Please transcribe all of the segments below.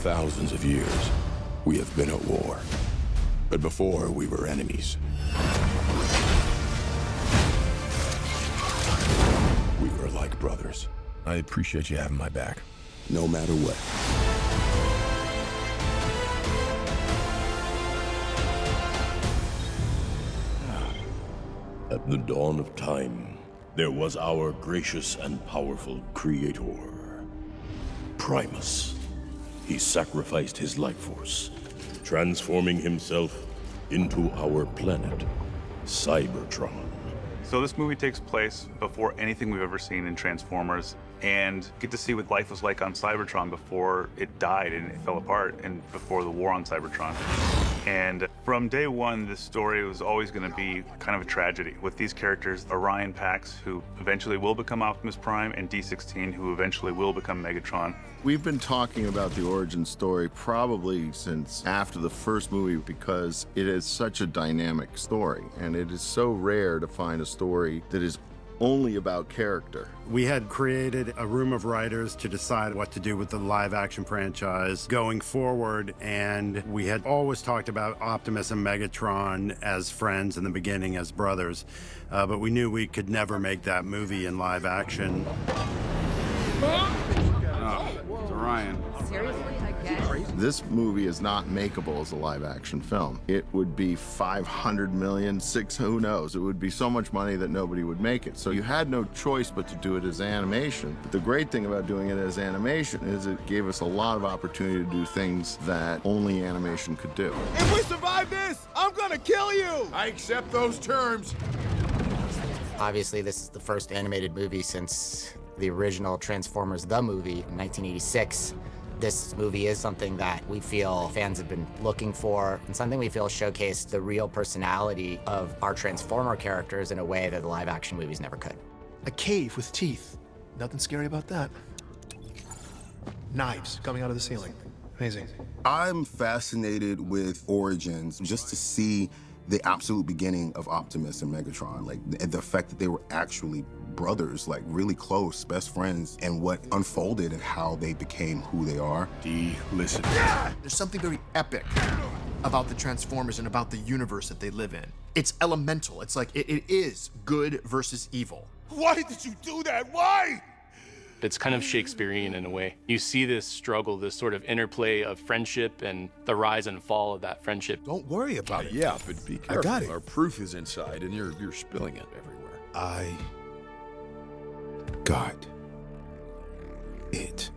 thousands of years, we have been at war. But before, we were enemies. We were like brothers. I appreciate you having my back, no matter what. At the dawn of time, there was our gracious and powerful creator, Primus. He sacrificed his life force, transforming himself into our planet, Cybertron. So this movie takes place before anything we've ever seen in Transformers, and get to see what life was like on Cybertron before it died and it fell apart, and before the war on Cybertron. And from day one, this story was always going to be kind of a tragedy with these characters, Orion Pax, who eventually will become Optimus Prime, and D16, who eventually will become Megatron. We've been talking about the origin story probably since after the first movie because it is such a dynamic story, and it is so rare to find a story that is only about character. We had created a room of writers to decide what to do with the live-action franchise going forward, and we had always talked about Optimus and Megatron as friends in the beginning, as brothers, but we knew we could never make that movie in live action. Oh, it's Orion. Seriously, again? This movie is not makeable as a live-action film. It would be 500 million, who knows? It would be so much money that nobody would make it. So you had no choice but to do it as animation. But the great thing about doing it as animation is it gave us a lot of opportunity to do things that only animation could do. If we survive this, I'm gonna kill you! I accept those terms. Obviously, this is the first animated movie since the original Transformers the movie in 1986. This movie is something that we feel fans have been looking for, and something we feel showcased the real personality of our Transformer characters in a way that the live-action movies never could. A cave with teeth. Nothing scary about that. Knives coming out of the ceiling. Amazing. I'm fascinated with Origins just to see the absolute beginning of Optimus and Megatron, like the fact that they were actually brothers, like really close, best friends, and what unfolded and how they became who they are. Listen. There's something very epic about the Transformers and about the universe that they live in. It's elemental. It's like, it is good versus evil. Why did you do that? Why? It's kind of Shakespearean in a way. You see this struggle, this sort of interplay of friendship and the rise and fall of that friendship. Don't worry about it. Yeah, but be careful. I got it. Our proof is inside, and you're spilling it everywhere. I got it.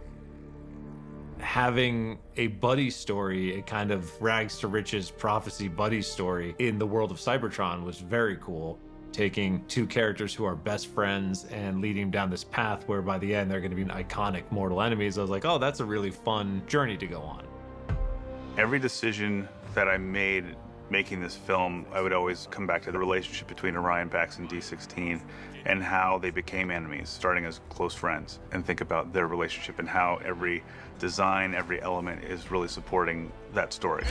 Having a buddy story, a kind of rags to riches prophecy buddy story in the world of Cybertron was very cool. Taking two characters who are best friends and leading them down this path where by the end they're going to be iconic mortal enemies. I was like, oh, that's a really fun journey to go on. Every decision that I made making this film, I would always come back to the relationship between Orion Pax and D16 and how they became enemies, starting as close friends, and think about their relationship and how every design, every element is really supporting that story.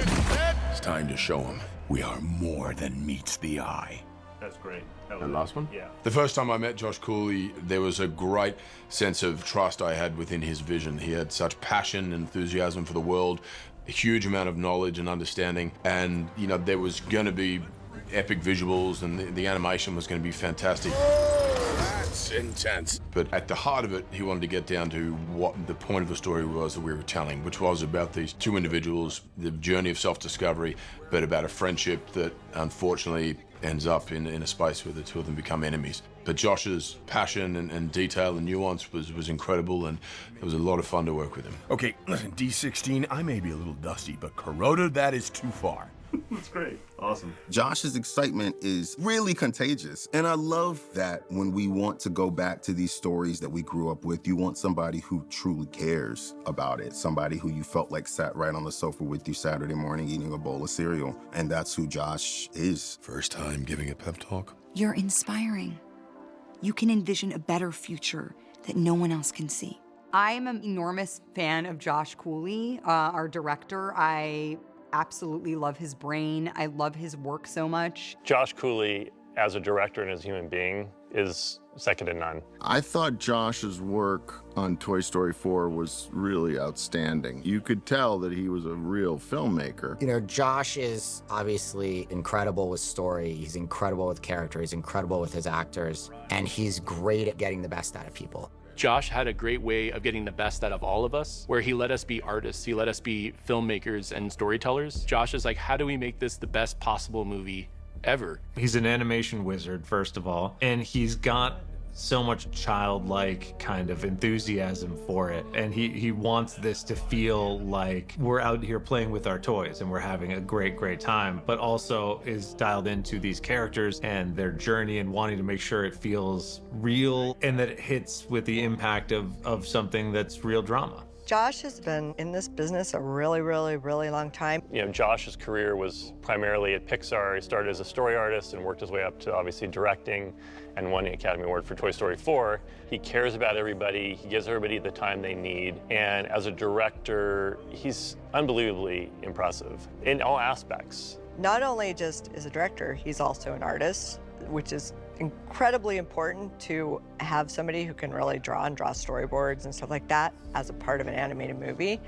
It's time to show them we are more than meets the eye. That's great. The last one? Yeah. The first time I met Josh Cooley, there was a great sense of trust I had within his vision. He had such passion and enthusiasm for the world, a huge amount of knowledge and understanding, and you know there was going to be epic visuals, and the animation was going to be fantastic. That's intense. But at the heart of it, he wanted to get down to what the point of the story was that we were telling, which was about these two individuals, the journey of self-discovery, but about a friendship that unfortunately ends up in a space where the two of them become enemies. But Josh's passion and detail and nuance was incredible, and it was a lot of fun to work with him. Okay, listen, D16, I may be a little dusty, but Corroda, that is too far. That's great. Awesome. Josh's excitement is really contagious. And I love that when we want to go back to these stories that we grew up with, you want somebody who truly cares about it, somebody who you felt like sat right on the sofa with you Saturday morning eating a bowl of cereal. And that's who Josh is. First time giving a pep talk. You're inspiring. You can envision a better future that no one else can see. I'm an enormous fan of Josh Cooley, our director. I absolutely love his brain. I love his work so much. Josh Cooley, as a director and as a human being, is second to none. I thought Josh's work on Toy Story 4 was really outstanding. You could tell that he was a real filmmaker. You know, Josh is obviously incredible with story. He's incredible with character. He's incredible with his actors. And he's great at getting the best out of people. Josh had a great way of getting the best out of all of us, where he let us be artists, he let us be filmmakers and storytellers. Josh is like, how do we make this the best possible movie ever? He's an animation wizard, first of all, and he's got so much childlike kind of enthusiasm for it. And he wants this to feel like we're out here playing with our toys and we're having a great, great time, but also is dialed into these characters and their journey and wanting to make sure it feels real and that it hits with the impact of something that's real drama. Josh has been in this business a really, really, really long time. You know, Josh's career was primarily at Pixar. He started as a story artist and worked his way up to obviously directing and won the Academy Award for Toy Story 4. He cares about everybody. He gives everybody the time they need. And as a director, he's unbelievably impressive in all aspects. Not only just as a director, he's also an artist, which is incredibly important to have somebody who can really draw and draw storyboards and stuff like that as a part of an animated movie.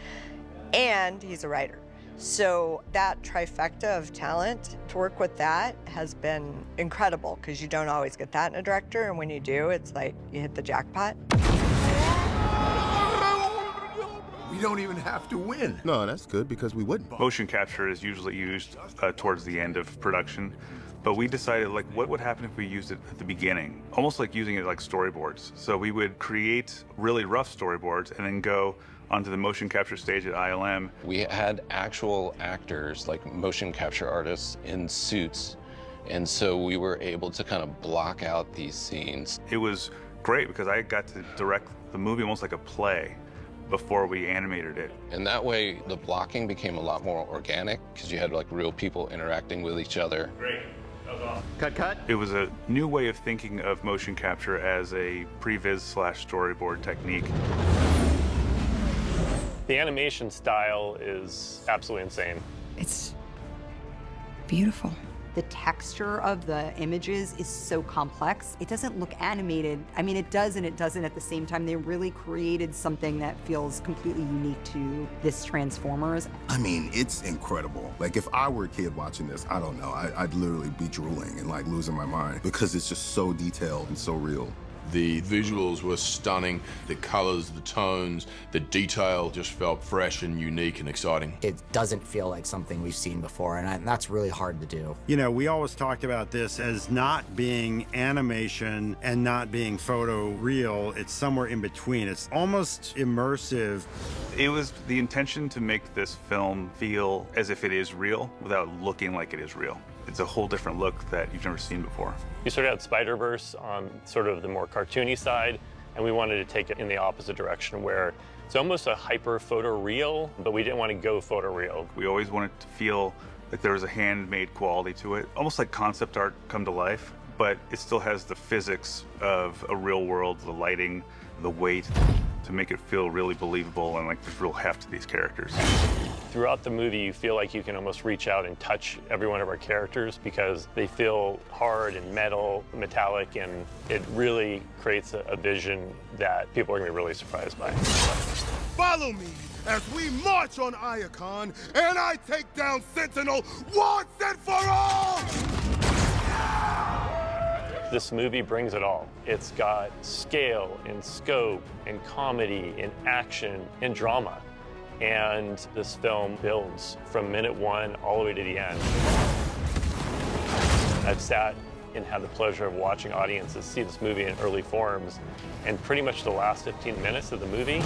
And he's a writer. So that trifecta of talent, to work with that has been incredible because you don't always get that in a director. And when you do, it's like you hit the jackpot. We don't even have to win. No, that's good because we wouldn't. Motion capture is usually used towards the end of production, but we decided, like, what would happen if we used it at the beginning? Almost like using it like storyboards. So we would create really rough storyboards and then go onto the motion capture stage at ILM. We had actual actors, like motion capture artists, in suits, and so we were able to kind of block out these scenes. It was great because I got to direct the movie almost like a play before we animated it. And that way, the blocking became a lot more organic because you had like real people interacting with each other. Great. That was awesome. Cut, cut. It was a new way of thinking of motion capture as a previs/storyboard technique. The animation style is absolutely insane. It's beautiful. The texture of the images is so complex. It doesn't look animated. I mean, it does and it doesn't at the same time. They really created something that feels completely unique to this Transformers. I mean, it's incredible. Like, if I were a kid watching this, I don't know, I'd literally be drooling and like losing my mind because it's just so detailed and so real. The visuals were stunning, the colors, the tones, the detail just felt fresh and unique and exciting. It doesn't feel like something we've seen before, and that's really hard to do. You know, we always talked about this as not being animation and not being photo real. It's somewhere in between. It's almost immersive. It was the intention to make this film feel as if it is real without looking like it is real. It's a whole different look that you've never seen before. We started out Spider-Verse on sort of the more cartoony side, and we wanted to take it in the opposite direction where it's almost a hyper photoreal, but we didn't want to go photoreal. We always wanted to feel like there was a handmade quality to it, almost like concept art come to life, but it still has the physics of a real world, the lighting, the weight, to make it feel really believable and like there's real heft to these characters. Throughout the movie, you feel like you can almost reach out and touch every one of our characters because they feel hard and metal, metallic, and it really creates a vision that people are going to be really surprised by. Follow me as we march on Iacon and I take down Sentinel once and for all! This movie brings it all. It's got scale and scope and comedy and action and drama. And this film builds from minute one all the way to the end. I've sat and had the pleasure of watching audiences see this movie in early forms, and pretty much the last 15 minutes of the movie,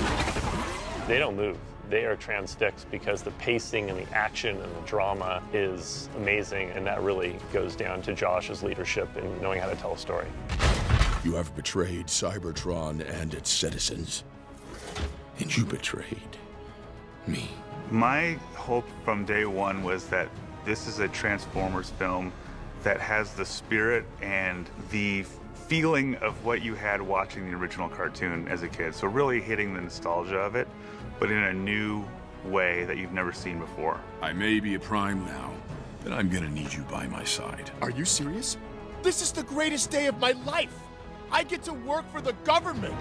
they don't move. They are transfixed because the pacing and the action and the drama is amazing, and that really goes down to Josh's leadership in knowing how to tell a story. You have betrayed Cybertron and its citizens, and you betrayed me. My hope from day one was that this is a Transformers film that has the spirit and the feeling of what you had watching the original cartoon as a kid. So really hitting the nostalgia of it, but in a new way that you've never seen before. I may be a prime now, but I'm gonna need you by my side. Are you serious? This is the greatest day of my life! I get to work for the government.